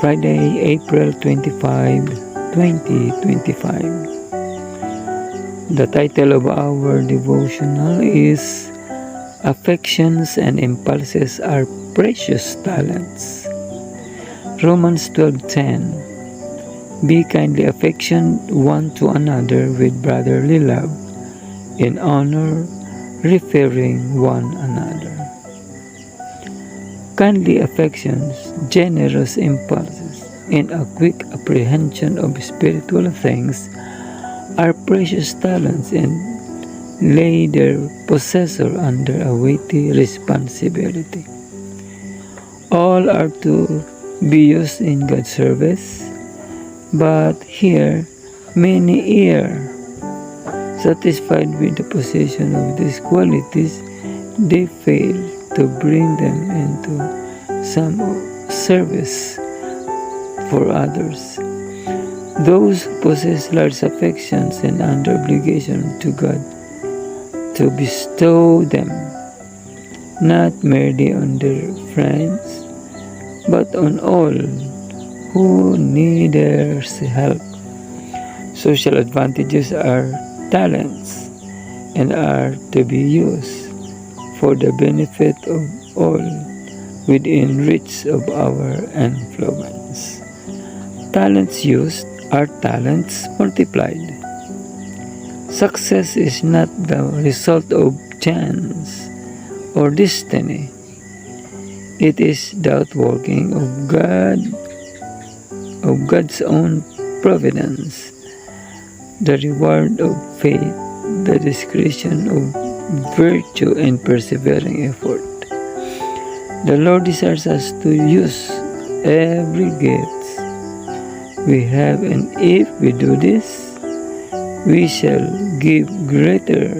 Friday, April 25, 2025. The title of our devotional is Affections and Impulses Are Precious Talents. Romans 12:10. Be kindly affectioned one to another with brotherly love, in honor, referring one another. Kindly affections, generous impulses, and a quick apprehension of spiritual things are precious talents and lay their possessor under a weighty responsibility. All are to be used in God's service, but here many are satisfied with the possession of these qualities. They fail to bring them into some service for others. Those who possess large affections and under obligation to God to bestow them, not merely on their friends, but on all who need their help. Social advantages are talents and are to be used for the benefit of all within reach of our influence. Talents used are talents multiplied. Success is not the result of chance or destiny. It is the outworking of God's own providence, the reward of faith, the discretion of virtue, and persevering effort. The Lord desires us to use every gift we have, and if we do this, we shall give greater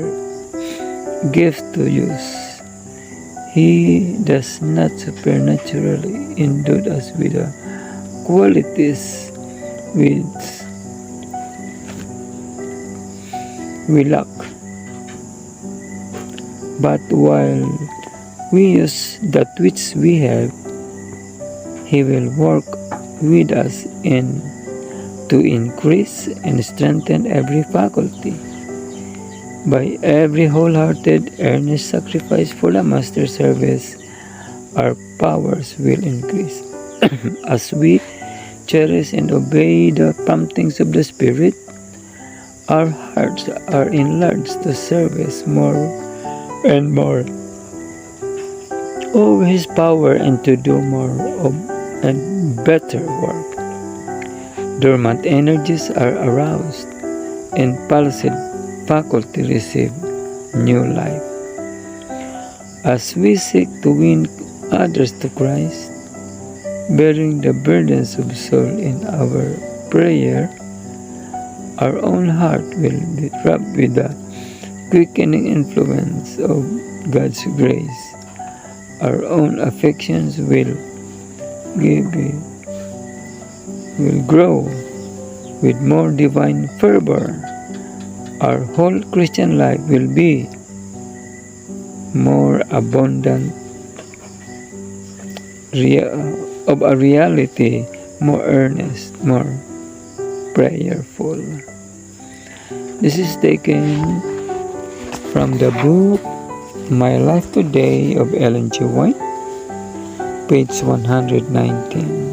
gift to use. He does not supernaturally endue us with the qualities which we lack, but while we use that which we have, He will work with us to increase and strengthen every faculty. By every wholehearted, earnest sacrifice for the Master's service, our powers will increase. As we cherish and obey the promptings of the Spirit, our hearts are enlarged to service more and more of His power and to do more of and better work. Dormant energies are aroused and palsied faculty receive new life. As we seek to win others to Christ, bearing the burdens of soul in our prayer, our own heart will be wrapped with the quickening influence of God's grace. Our own affections will grow with more divine fervor. Our whole Christian life will be more abundant of a reality, more earnest, more prayerful. This is taken from the book My Life Today of Ellen G. White, page 119.